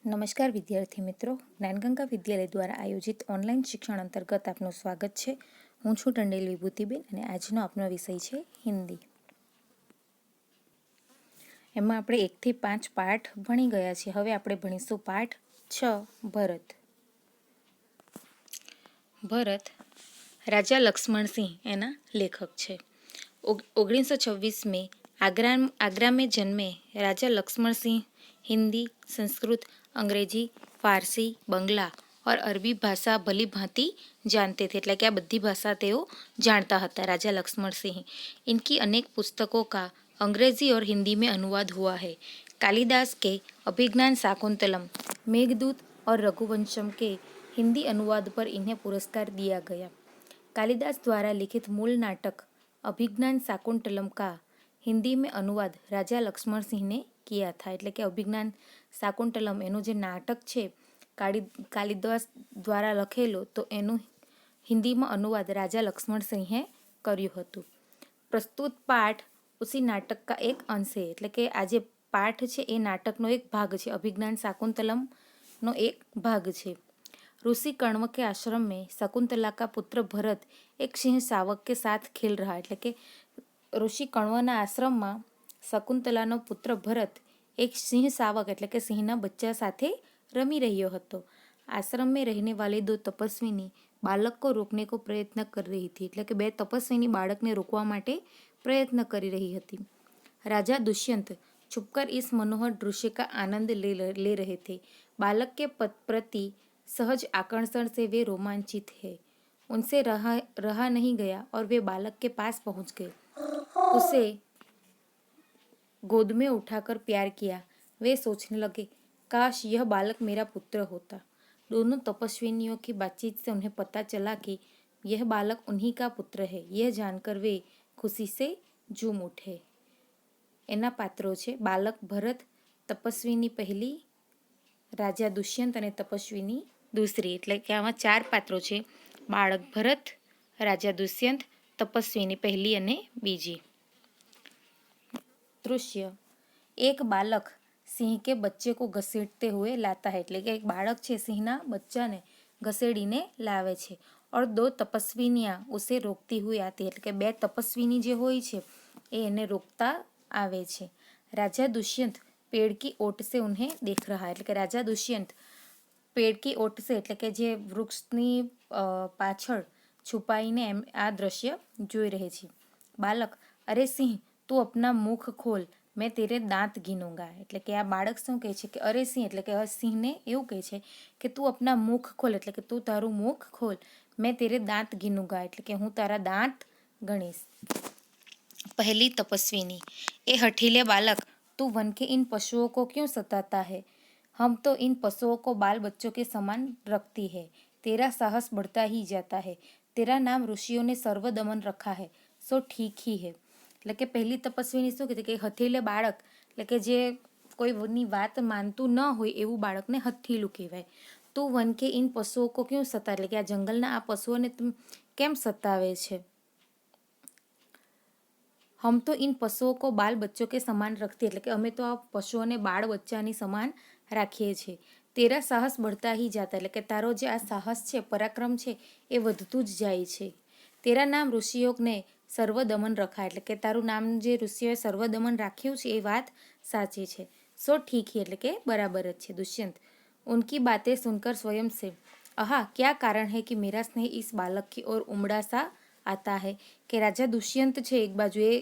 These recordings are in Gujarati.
નમસ્કાર વિદ્યાર્થી મિત્રો, જ્ઞાનગંગા વિદ્યાલય દ્વારા આયોજિત ઓનલાઈન શિક્ષણ અંતર્ગત આપનું સ્વાગત છે. હું છું ટંડેલ વિભૂતિબેન અને આજનો આપનો વિષય છે હિન્દી. એમાં આપણે 1 થી 5 પાઠ ભણી ગયા છીએ. હવે આપણે ભણીશું પાઠ 6 ભરત. ભરત રાજા લક્ષ્મણસિંહ એના લેખક છે. 1926 में आगरा में जन्मे राजा लक्ष्मण सिंह हिंदी, संस्कृत, अंग्रेजी, फारसी, बंगला और अरबी भाषा भली भांति जानते थे. એટલે કે આ બધી ભાષા તેઓ જાણતા હતા. राजा लक्ष्मण सिंह इनकी अनेक पुस्तकों का अंग्रेजी और हिंदी में अनुवाद हुआ है. कालिदास के अभिज्ञान शाकुंतलम, मेघदूत और रघुवंशम के हिंदी अनुवाद पर इन्हें पुरस्कार दिया गया. कालिदास द्वारा लिखित मूल नाटक अभिज्ञान शाकुंतलम का हिंदी में अनुवाद राजा लक्ष्मण सिंह ने किया था. એટલે કે અભિજ્ઞાન શાકુંતલમ એનું જે નાટક છે કાલિદાસ દ્વારા લખેલો, તો એનું હિન્દીમાં અનુવાદ રાજા લક્ષ્મણ સિંહે કર્યું હતું. પ્રસ્તુત પાઠ ઉસી નાટક કા એક અંશ છે. એટલે કે આ જે પાઠ છે એ નાટકનો એક ભાગ છે. અભિજ્ઞાન શાકુંતલમનો એક ભાગ છે. ऋषि कण्व के आश्रम में शकुंतला का पुत्र भरत एक सिंह शावक के साथ खेल रहा. એટલે કે ઋષિ કण्वના આશ્રમમાં શકુંતલાનો પુત્ર ભરત એક સિંહ શાવક એટલે કે સિંહના બચ્ચા સાથે રમી રહ્યો હતો. आश्रम में रहने वाले 2 तपस्विनी बालक को रोकने को प्रयत्न कर रही थी. એટલે કે 2 તપસ્વીની બાળકને રોકવા માટે પ્રયત્ન કરી રહી હતી. राजा दुष्यंत छुपकर इस मनोहर दृश्य का आनंद ले रहे थे. बालक के प्रति सहज आकर्षण से वे रोमांचित है. उनसे रहा नहीं गया और वे बालक के पास पहुंच गए. उसे गोद में उठाकर प्यार किया. वे सोचने लगे, काश यह बालक मेरा पुत्र होता. दोनों तपस्विनियों की बातचीत से उन्हें पता चला कि यह बालक उन्हीं का पुत्र है. यह जानकर वे खुशी से झूम उठे. એના પાત્રો છે બાલક ભરત, તપસ્વીની પહેલી રાજા દુષ્યંત અને તપસ્વીની દૂસરી. એટલે કે આમાં 4 પાત્રો છે: બાળક ભરત, રાજા દુષ્યંત, તપસ્વીની પહેલી અને બીજી. दृश्य एक बालक सिंह के बच्चे को घसीटते हुए लाता है. એટલે કે એક બાળક છે સિંહના બચ્ચાને ઘસેડીને લાવે છે. और 2 તપસ્વીનિયા ઉસે રોકતી હુઈ આતી. એટલે કે 2 તપસ્વીની જે હોય છે એ એને રોકતા આવે છે. राजा दुष्यंत पेड़ की ओट से उन्हें देख रहा है. એટલે કે રાજા દુષ્યંત પેડ કી ઓટ સે એટલે કે જે વૃક્ષની પાછળ છુપાઈને આ દ્રશ્ય જોઈ રહે છે. બાલક, અરે સિંહ, તું અપના મુખ ખોલ, મેં તેરે દાંત ગીનૂંગા. એટલે કે આ બાળક શું કહે છે કે અરે સિંહ, એટલે કે સિંહને એવું કહે છે કે તું અપના મુખ ખોલ, એટલે કે તું તારું મુખ ખોલ, મેં તેરે દાંત ગીનૂંગા, એટલે કે હું તારા દાંત ગણીશ. पहली तपस्विनी, ए हठीले बालक, तू वन के इन पशुओं को क्यों सताता है? हम तो इन पशुओं को बाल बच्चों के समान रखती है. तेरा साहस बढ़ता ही जाता है. तेरा नाम ऋषियों ने सर्वदमन रखा है, सो ठीक ही है. એટલે કે પહેલી તપસ્વીની શું કીધું કે હથેલે બાળક, એટલે કે જે કોઈની વાત માનતું ન હોય એવું બાળકને હથેલું કહેવાય. તું વન કે ઇન પશુઓ કો ક્યું સતા, એટલે કે આ જંગલના આ પશુઓને કેમ સતાવે છે? हम तो इन पशुओं को बाल बच्चों के समान रखते, એટલે કે અમે તો આ પશુઓને બાળ બચ્ચાની સમાન રાખીએ છીએ. તેરા સાહસ બઢતા હી જાતા, એટલે કે તારો જે આ સાહસ છે, પરાક્રમ છે એ વધતું જ જાય છે. તેરા નામ ઋષિયોને સર્વદમન રખા, એટલે કે તારું નામ જે ઋષિઓએ સર્વદમન રાખ્યું છે એ વાત સાચી છે. સો ઠીક હી, એટલે કે બરાબર જ છે. દુષ્યંત, ઉનકી બાतें सुनकर स्वयं से, आहा क्या कारण है कि मेरा स्नेह इस बालक की ओर उमड़ा सा आता है. કે રાજા દુષ્યંત છે એક બાજુ એ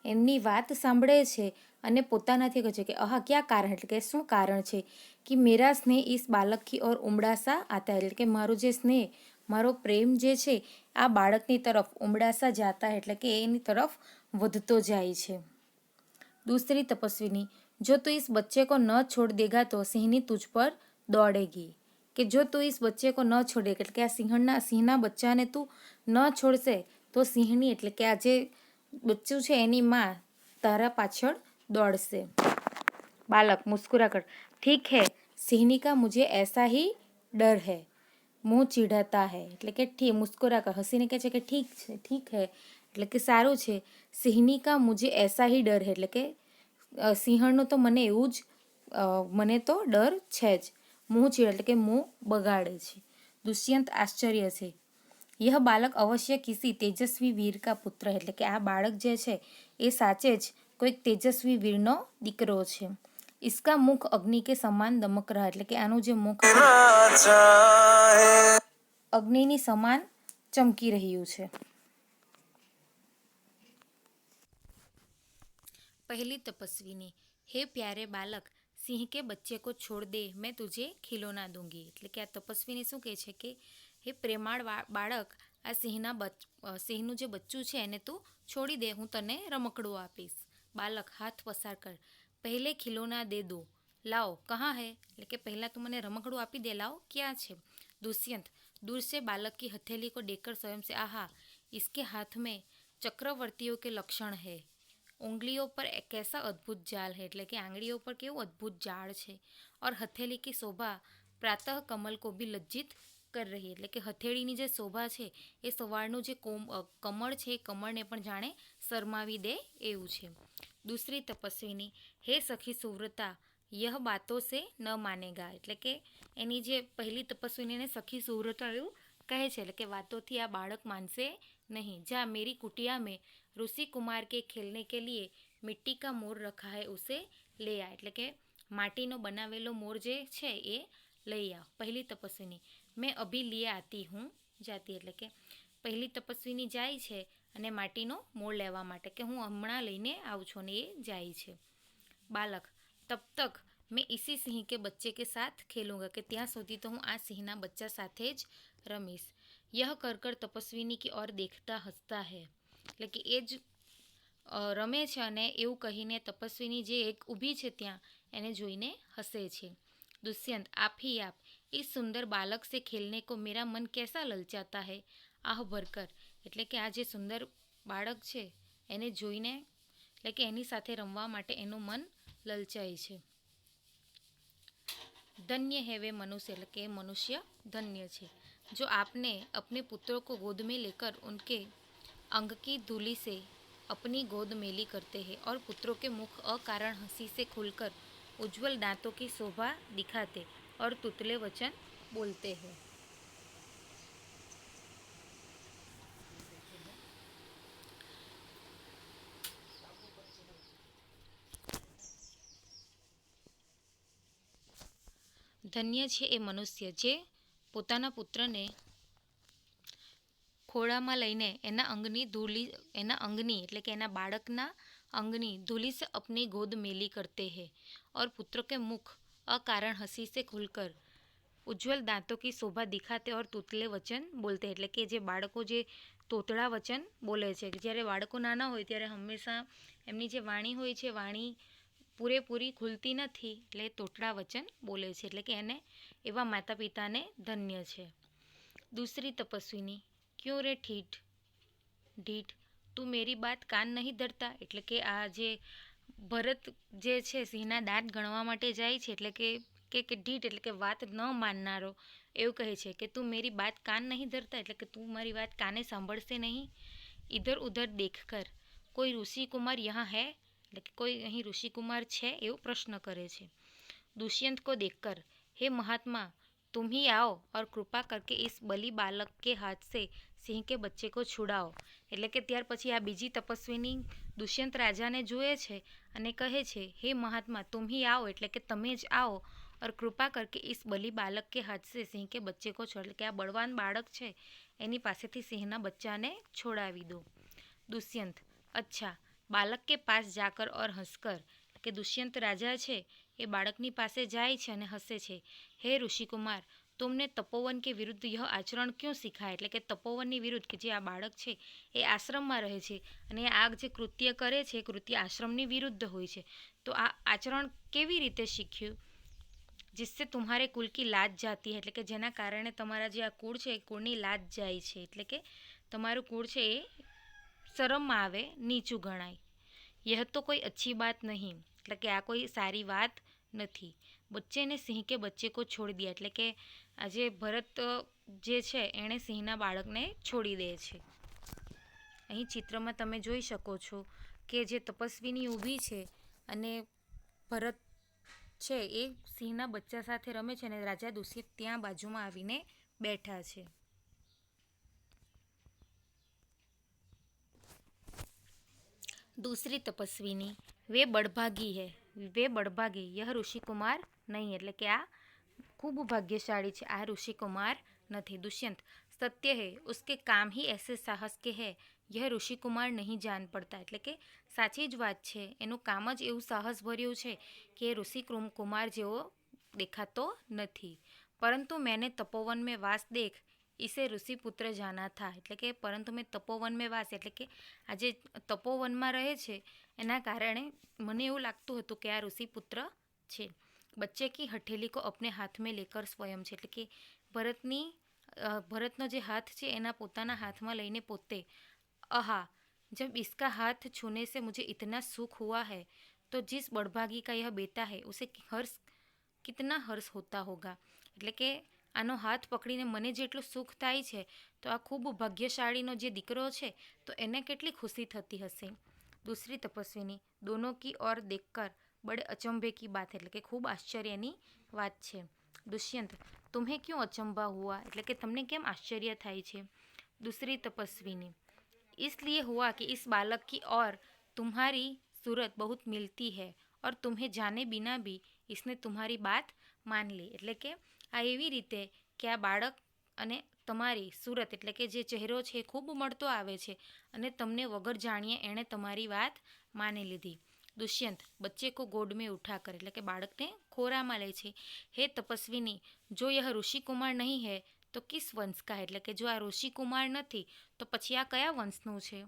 એમની વાત સાંભળે છે અને પોતાનાથી કહે છે કે આહા ક્યાં કારણ, એટલે કે શું કારણ છે કે મેરા સ્નેહ ઇસ બાલક કી ઓર ઉમડાસા આતા, એટલે કે મારો જે સ્નેહ, મારો પ્રેમ જે છે આ બાળકની તરફ ઉમડાસા જાતા, એટલે કે એની તરફ વધતો જાય છે. दूसरी तपस्विनी, जो तू इस बच्चे को न छोड़ देगा तो सिंहनी तुझ पर दौड़ेगी. કે જો તું ઇસ બચ્ચે કો ન છોડે, એટલે કે આ સિંહના બચ્ચાને તું ન છોડશે તો સિંહની, એટલે કે આ જે બચ્ચું છે એની માં તારા પાછળ દોડશે. બાલક મુસ્કુરા કર, ઠીક હે, સિંહની કા મુझे ऐसा ही डर है. મુંહ ચીઢાતા હે, એટલે કે ઠીક, મુસ્કુરા કર, હસીને કહે છે કે ઠીક છે, ઠીક હે, એટલે કે સારું છે. સિંહની કા મુझे ऐसा ही डर है, એટલે કે સિંહણનો તો મને એવું જ મને તો ડર છે જ. मुँह चीड़ એટલે કે મોં બગાડે છે. દુષ્યંત આશ્ચર્ય છે. यह बालक अवश्य किसी तेजस्वी वीर का पुत्र है એટલે કે આ બાળક જે છે એ સાચે જ કોઈક તેજસ્વી વીરનો દીકરો છે. इसका मुख अग्नि के समान दमक रहा એટલે કે આનું જે મુખ છે અગ્નિની સમાન ચમકી રહ્યું છે. पहली तपस्विनी हे प्यारे बालक સિંહ કે બચ્ચે કો છોડ દે મેં તુझे ખિલોના દૂંગી એટલે કે આ તપસ્વીની શું કહે છે કે હે પ્રેમાળ બાળક આ સિંહનું જે બચ્ચું છે એને તું છોડી દે, હું તને રમકડું આપીશ. બાલક હાથ પસાર કર પહેલે ખિલોના દે દો લાઓ કહા હે એટલે કે પહેલાં તું મને રમકડું આપી દે, લાઓ ક્યાં છે. दुष्यंत दूर से बालक की हथेली को देखकर स्वयं से आहा इसके हाथ में चक्रवर्तियों के लक्षण है, उंगलियों पर कैसा अद्भुत जाल है એટલે કે આંગળીઓ પર કેવું અદ્ભુત જાળ છે. और हथेली की शोभा प्रातः कमल को भी लज्जित कर रही એટલે કે હથેળીની જે શોભા છે એ સવારનું જે કમળ છે એ કમળને પણ જાણે શરમાવી દે એવું છે. दूसरी तपस्विनी हे सखी सुव्रता यह बातों से न मानेगा એટલે કે એની જે પહેલી તપસ્વીનીને સખી સુવ્રતા એવું કહે છે એટલે કે વાતોથી આ બાળક માનશે નહીં. જા મેરી કુટિયા में ऋषि कुमार के खेलने के लिए मिट्टी का मोर रखा है उसे ले आ એટલે કે માટીનો બનાવેલો મોર જે છે એ લઈ આવ. પહેલી તપસ્વીની મેં અભી લીએ આતી હું જાતી એટલે કે પહેલી તપસ્વીની જાય છે અને માટીનો મોર લેવા માટે કે હું હમણાં લઈને આવું છું, ને એ જાય છે. બાલક તબ તક મેં इसी સિંહ કે બચ્ચે કે સાથ ખેલુંગા કે ત્યાં સુધી તો હું આ સિંહના બચ્ચા સાથે જ રમીશ. यह कर कर तपस्विनी की ओर देखता हंसता है એટલે કે એ જ રમે છે અને એવું કહીને તપસ્વીની જે એક ઊભી છે ત્યાં એને જોઈને હસે છે. दुष्यंत आप ही आप इस सुंदर बालक से खेलने को मेरा मन कैसा ललचाता है आह भरकर એટલે કે આ જે સુંદર બાળક છે એને જોઈને એટલે કે એની સાથે રમવા માટે એનું મન લલચાય છે. धन्य है वे मनुष्य એટલે કે મનુષ્ય ધન્ય છે जो आपने अपने पुत्रों को गोद में लेकर उनके अंग की धूली से अपनी गोद मेली करते हैं और पुत्रों के मुख अकारण हंसी से खुलकर उज्जवल दांतों की शोभा दिखाते और तुतले वचन बोलते हैं. ધન્ય છે એ મનુષ્ય જે પોતાના પુત્રને ખોળામાં લઈને એના અંગની એટલે કે એના બાળકના અંગની ધૂલી से अपनी गोद मेली करते हैं और पुत्रों के मुख अकारण हंसी से खुलकर उज्जवल दांतों की शोभा दिखाते और તૂતલે વચન બોલતે એટલે કે જે બાળકો જે તોતળા વચન બોલે છે. જ્યારે બાળકો નાના હોય ત્યારે હંમેશા એમની જે વાણી હોય છે વાણી પૂરેપૂરી ખુલતી નથી એટલે તોતળા વચન બોલે છે એટલે કે એને એવા માતા પિતાને ધન્ય છે. दूसरी तपस्विनी क्यों रे ઢીઠ તું મેરી બાત કાન નહીં ધરતા એટલે કે આ જે ભરત જે છે સિંહના દાંત ગણવા માટે જાય છે એટલે કે ઢીઠ એટલે કે વાત ન માનનારો એવું કહે છે કે તું મેરી બાત કાન નહીં ધરતા એટલે કે તું મારી વાત કાને સાંભળશે નહીં. ઇધર ઉધર દેખ કર કોઈ ઋષિ કુમાર યહાં હૈ એટલે કે કોઈ અહીં ઋષિ કુમાર છે એવો પ્રશ્ન કરે છે. दुष्यंत को देखकर हे महात्मा तुम ही आओ और कृपा करके इस बलि बालक के हाथ से સિંહ કે બચ્ચે કો છુડાઓ એટલે કે ત્યાર પછી આ બીજી તપસ્વીની દુષ્યંત રાજાને જુએ છે અને કહે છે હે મહાત્મા તુમ હી આવો એટલે કે તમે જ આવો और कृपा करके इस बलि बालक के हाथ से सिंह के बच्चे को छोड़ એટલે કે આ બળવાન બાળક છે એની પાસેથી સિંહના બચ્ચાને છોડાવી દો. दुष्यंत अच्छा बालक के पास जाकर और हंसकर કે દુષ્યંત રાજા છે એ બાળકની પાસે જાય છે અને હસે છે. હે ઋષિકુમાર तुमने तपोवन के विरुद्ध यह आचरण क्यों सीखा એટલે કે તપોવનની વિરુદ્ધ કે જે આ બાળક છે એ આશ્રમમાં રહે છે અને આ જે કૃત્ય કરે છે એ કૃત્ય આશ્રમની વિરુદ્ધ હોય છે તો આ આચરણ કેવી રીતે શીખ્યું. जिससे तुम्हारे कुल की लाज जाती है એટલે કે જેના કારણે તમારા જે આ કુળ છે એ કુળની લાજ જાય છે એટલે કે તમારું કુળ છે એ શરમમાં આવે, નીચું ગણાય. यह तो कोई अच्छी बात नहीं એટલે કે આ કોઈ સારી વાત નથી. બચ્ચે ને સિંહ કે બચ્ચે કો છોડી દિયા એટલે કે આજે ભરત જે છે એણે સિંહના બાળકને છોડી દે છે. અહીં ચિત્રમાં તમે જોઈ શકો છો કે જે તપસ્વીની ઊભી છે અને ભરત છે એ સિંહના બચ્ચા સાથે રમે છે અને રાજા દુષ્યંત ત્યાં બાજુમાં આવીને બેઠા છે. दूसरी तपस्विनी वे बड़भागी है, वे बड़भागी यह ऋषि कुमार नहीं, એટલે કે આ खूब भाग्यशाली છે, આ ऋषि कुमार नहीं. दुष्यंत सत्य है, उसके काम ही ऐसे साहस के है, यह ऋषि कुमार नहीं जान पड़ता, એટલે કે સાચી જ વાત છે, એનું કામ જ એવું સાહસ ભર્યું છે કે ઋષિ કુમાર જેવો દેખાતો નથી. પરંતુ मैंने तपोवन में वास देख इसे ऋषि पुत्र जाना था, એટલે કે પરંતુ મેં તપોવન મેં વાસ એટલે કે આજે તપોવનમાં રહે છે એના કારણે મને એવું લાગતું હતું કે આ ઋષિ પુત્ર છે. બચ્ચે કી હથેલી કો અપને હાથ મેં લેકર સ્વયં છે, એટલે કે ભરતનો જે હાથ છે એના પોતાના હાથમાં લઈને પોતે आहा जब इसका हाथ छूने से मुझे इतना सुख हुआ है तो जिस बड़भागी का यह बेटा है उसे हर्ष कितना हर्ष होता होगा, એટલે કે આનો હાથ પકડીને મને જેટલું સુખ થાય છે તો આ ખૂબ ભાગ્યશાળીનો જે દીકરો છે તો એને કેટલી ખુશી થતી હશે. दूसरी तपस्विनी दोनों की ओर देखकर बड़े अचंभे की बात है, એટલે કે ખૂબ આશ્ચર્યની વાત છે. दुष्यंत तुम्हें क्यों अचंभा हुआ, એટલે કે તમને કેમ આશ્ચર્ય થાય છે. दूसरी तपस्विनी इसलिए हुआ कि इस बालक की और तुम्हारी सूरत बहुत मिलती है और तुम्हें जाने बिना भी इसने तुम्हारी बात मान ली, એટલે કે આ એવી રીતે કે આ બાળક અને તમારી સુરત એટલે કે જે ચહેરો છે એ ખૂબ મળતો આવે છે અને તમને વગર જાણીએ એણે તમારી વાત માની લીધી. दुष्यंत बच्चे को गोद में उठा कर એટલે કે બાળકને ખોરામાં લે છે. હે તપસ્વીની જો यह ઋષિ કુમાર નહીં હૈ તો કિસ વંશ કા, એટલે કે જો આ ઋષિ કુમાર નથી તો પછી આ કયા વંશનું છે.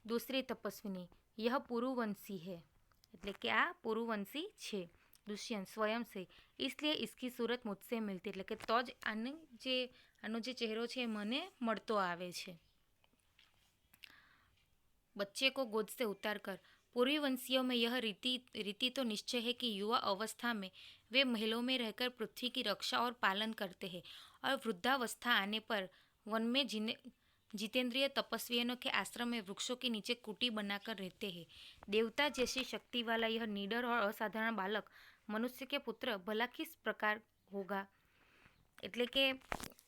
दूसरी तपस्विनी यह पुरुवंशी है, એટલે કે આ પુરુવંશી છે. दुष्यंत स्वयं से इसलिए इसकी सूरत मुझसे मिलती, એટલે કે તો જ આનો જે ચહેરો છે એ મને મળતો આવે છે. बच्चे को गोद से उतार कर पूर्वी वंशियों में यह रीति तो निश्चय है कि युवा अवस्था में वे महलों में रहकर पृथ्वी की रक्षा और पालन करते हैं और वृद्धावस्था आने पर वन में जितेंद्रिय तपस्वियों के आश्रम में वृक्षों के नीचे कुटी बनाकर रहते हैं. देवता जैसी शक्ति वाला यह निडर और असाधारण बालक मनुष्य के पुत्र भला किस प्रकार होगा, એટલે કે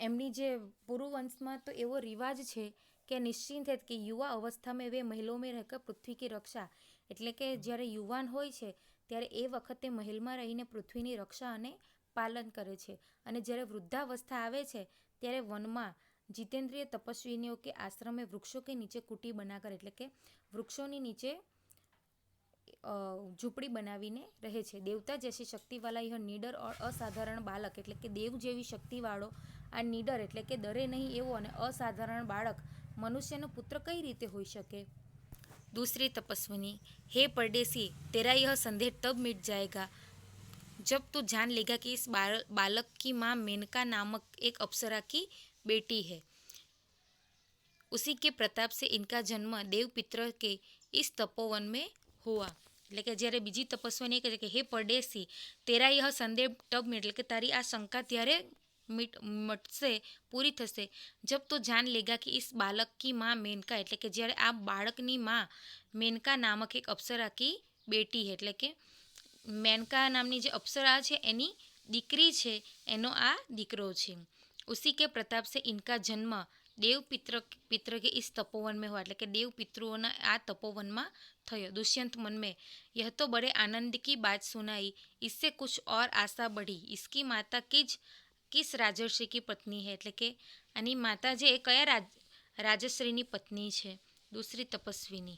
એમની જે પુરુવંશમાં તો એવો રિવાજ છે કે નિશ્ચિંત છે કે યુવા અવસ્થામાં વે મહેલો મેં રહેકર પૃથ્વી કી રક્ષા, એટલે કે જ્યારે યુવાન હોય છે ત્યારે એ વખતે મહેલમાં રહીને પૃથ્વીની રક્ષા અને પાલન કરે છે અને જ્યારે વૃદ્ધાવસ્થા આવે છે ત્યારે વનમાં जितेंद्रिय तपस्विनियों के आश्रम में वृक्षों के नीचे कुटी बनाकर, એટલે કે વૃક્ષોની નીચે ઝૂંપડી બનાવીને રહે છે. દેવતા જૈસી શક્તિવાળા यह निडर और असाधारण बालक, એટલે કે દેવ જેવી શક્તિવાળો આ નિડર એટલે કે ડરે નહીં એવો અને અસાધારણ બાળક મનુષ્યનો પુત્ર કઈ રીતે હોઈ શકે. दूसरी तपस्विनी हे परदेसी तेरा यह संदेह तब मिट जाएगा जब तू जान लेगा कि इस बालक की माँ मेनका नामक एक अप्सरा की बेटी है, उसी के प्रताप से इनका जन्म देव पितर के इस तपोवन में हुआ. એટલે કે જ્યારે બીજી તપસ્વીને કહે કે હે પરદેશી તેરા યહ સંદેહ તબ મિટ, એટલે કે તારી આ શંકા ત્યારે મટશે પૂરી થશે જબ તો જાન લેગા કે ઇસ બાલક કી માં મેનકા, એટલે કે જ્યારે આ બાળકની માં મેનકા નામક એક અપ્સરા કી બેટી હે, એટલે કે મેનકા નામની જે અપ્સરા છે એની દીકરી છે, એનો આ દીકરો છે. उसी के प्रताप से इनका जन्म देव पितर के इस तपोवन में हुआ, એટલે કે દેવ પિતૃઓના આ તપોવનમાં થયો. दुष्यंत मन में यह तो बड़े आनंद की बात सुनाई, इससे कुछ और आशा बढ़ी, इसकी माता किस राजर्षि की पत्नी है, એટલે કે આની માતા જે એ કયા राजश्री पत्नी है. दूसरी तपस्विनी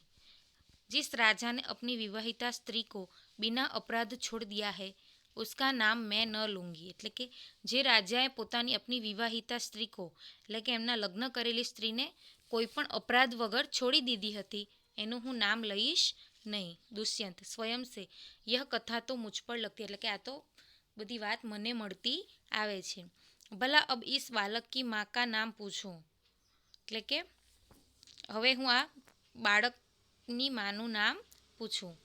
जिस राजा ने अपनी विवाहिता स्त्री को बिना अपराध छोड़ दिया है उसका नाम मैं न लूँगी, એટલે કે જે રાજાએ પોતાની અપની વિવાહિતા સ્ત્રી કો, એટલે કે એમના લગ્ન કરેલી સ્ત્રીને કોઈ પણ અપરાધ વગર છોડી દીધી હતી એનું હું નામ લઈશ નહીં. दुष्यंत स्वयं से यह कथा तो मुझ पर लगती, એટલે કે આ તો બધી વાત મને મળતી આવે છે. ભલા અબ इस बालक की माँ का नाम पूछूं, એટલે કે હવે હું આ બાળકની માનું નામ પૂછું.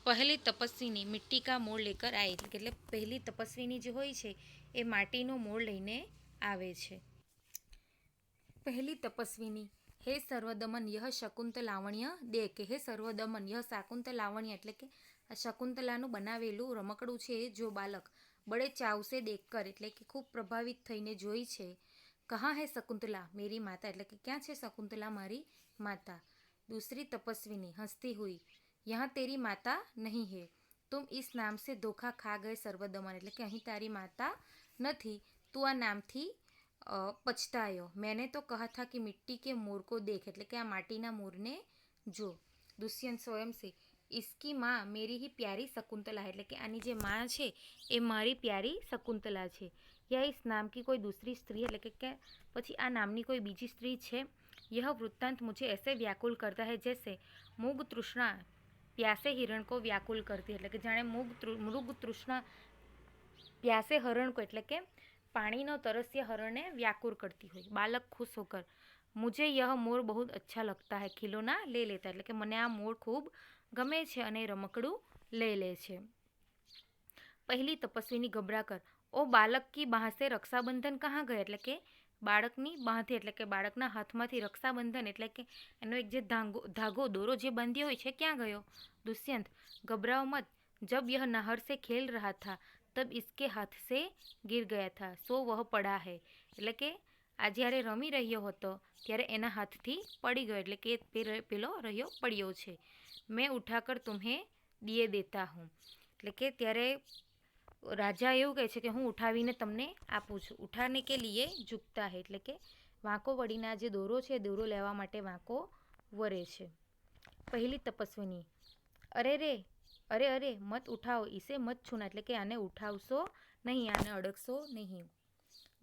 પહેલી તપસ્વીની મિટ્ટી કા મોળ લેકર આઈ, એટલે પહેલી તપસ્વીની જે હોય છે એ માટીનો મોળ લઈને આવે છે. પહેલી તપસ્વીની હે સર્વદમન યહ શકુંત લાવણ્ય દેખ, હે સર્વદમન યહ શાકુંત લાવણ્ય, એટલે કે આ શકુંતલાનું બનાવેલું રમકડું છે જો બાલક બડે ચાવસે દેખકર એટલે કે ખૂબ પ્રભાવિત થઈને જોઈ છે. કહાં હૈ શકુંતલા મેરી માતા એટલે કે ક્યાં છે શકુંતલા મારી માતા. दूसरी तपस्विनी हंसती हुई यहाँ तेरी माता नहीं है तुम इस नाम से धोखा खा गए सर्वदमन એટલે કે અહીં તારી માતા નથી તું આ નામથી પછતાયો. मैंने तो कहा था कि मिट्टी के मोर को देख એટલે કે આ માટીના મોરને જો. દુષ્યંત સ્વયં સે इसकी माँ मेरी ही प्यारी शकुंतला એટલે કે આની જે માँ છે એ મારી પ્યારી શકુંતલા છે. યા इस नाम की कोई दूसरी स्त्री એટલે કે પછી આ નામની કોઈ બીજી સ્ત્રી છે. यह वृत्तांत मुझे ऐसे व्याकुल करता है जैसे मूग तृष्णा प्यासे हिरण को व्याकुल करती એટલે કે જાણે મૃગ તૃષ્ણા પ્યાસે હરણ को એટલે કે પાણીનો તરસ્યા હરણને વ્યાકુળ કરતી હોય. બાલક ખુશ હોકર મુझे यह मोर बहुत अच्छा लगता है खिलौना ले लेता એટલે કે મને આ મોર ખૂબ ગમે છે અને રમકડું લઈ લે છે. પહેલી તપસ્વીની ગભરાકર ઓ બાલક કી બાહ સે રક્ષાબંધન કહાં ગયે એટલે કે બાળકની બાંહથી એટલે કે બાળકના હાથમાંથી રક્ષાબંધન એટલે કે એનો એક જે ધાગો દોરો જે બાંધ્યો હોય છે ક્યાં ગયો. દુષ્યંત ઘબરાઓ મત જબ યહ નહર સે ખેલ રહા થા તબ ઇસકે હાથ સે ગિર ગયા થા સો વહ પડા હૈ એટલે કે આ જ્યારે રમી રહ્યો હતો ત્યારે એના હાથથી પડી ગયો એટલે કે પેલો રહ્યો પડ્યો છે. મેં ઉઠાકર તુમ્હે દિયે દેતા હું એટલે કે ત્યારે રાજા એવું કહે છે કે હું ઉઠાવીને તમને આપું છું. ઉઠાને કે લીએ ઝૂકતા હે એટલે કે વાંકો વળીના જે દોરો છે દોરો લેવા માટે વાંકો વરે છે. પહેલી તપસ્વીની અરે અરે મત ઉઠાઓ ઇસે મત છૂના એટલે કે આને ઉઠાવશો નહીં આને અડકશો નહીં.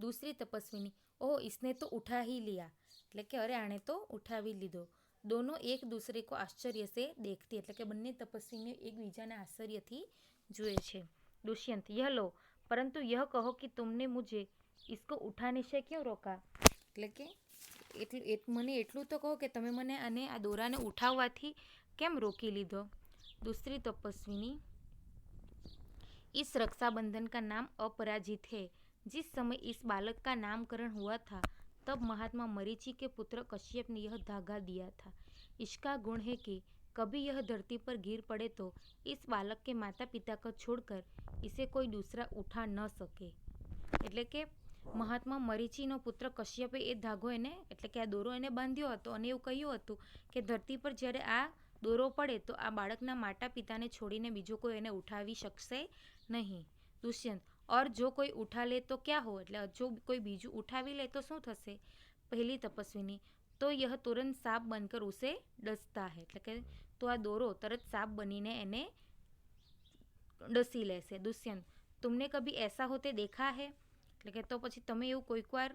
દૂસરી તપસ્વીની ઓહ ઇસને તો ઉઠા હી લિયા એટલે કે અરે આણે તો ઉઠાવી લીધો. દોનો એક દૂસરે કો આશ્ચર્ય સે દેખતી એટલે કે બંને તપસ્વીને એકબીજાને આશ્ચર્યથી જુએ છે. दुष्यंत यह लो परंतु यह कहो कि तुमने मुझे इसको उठाने से क्यों रोका એટલે કે મને એટલું તો કહો કે તમે મને આને આ દોરાને ઉઠાવવાથી કેમ રોકી લીધો. दूसरी तपस्विनी इस रक्षाबंधन का नाम अपराजित है. जिस समय इस बालक का नामकरण हुआ था तब महात्मा मरीचि के पुत्र कश्यप ने यह धागा दिया था. इसका गुण है कि कभी यह धरती पर गिर पड़े तो इस बालक के माता पिता को छोड़कर इसे कोई दूसरा उठा न सके. એટલે કે મહાત્મા મરીચીનો પુત્ર કશ્યપે એ ધાગો એને એટલે કે આ દોરો એને બાંધ્યો હતો અને એવું કહ્યું હતું કે ધરતી પર જ્યારે આ દોરો પડે તો આ બાળકના માતા પિતાને છોડીને બીજો કોઈ એને ઉઠાવી શકશે નહીં. દુષ્યંત ઓર જો કોઈ ઉઠા લે તો ક્યાં હો એટલે જો કોઈ બીજું ઉઠાવી લે તો શું થશે. પહેલી તપસ્વીની તો यह तुरंत सांप बनकर उसे डसता है એટલે કે તો આ દોરો તરત સાપ બનીને એને ડસી લેશે. દુષ્યંત तुमने कभी ऐसा होते देखा है એટલે કે તો પછી તમે એવું કોઈક વાર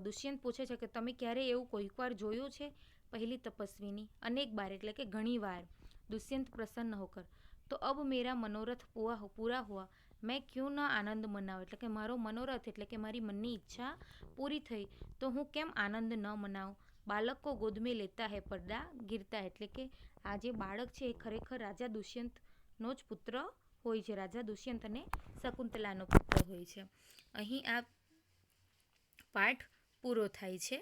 દુષ્યંત પૂછે છે કે તમે ક્યારે એવું કોઈક વાર જોયું છે. પહેલી તપસ્વીની અનેક બાર એટલે કે ઘણી વાર. દુષ્યંત પ્રસન્ન હોકર તો અબ મેરા મનોરથ પૂરા હુઆ મેં ક્યું ન આનંદ મનાવ એટલે કે મારો મનોરથ એટલે કે મારી મનની ઈચ્છા પૂરી થઈ તો હું કેમ આનંદ ન મનાવું. બાલક કો ગોદ મેં લેતા હૈ પડદા ગિરતા એટલે કે આ જે બાળક છે એ ખરેખર રાજા દુષ્યંતનો જ પુત્ર હોય છે. રાજા દુષ્યંત અને શકુંતલાનો પુત્ર હોય છે. અહીં આ પાઠ પૂરો થાય છે.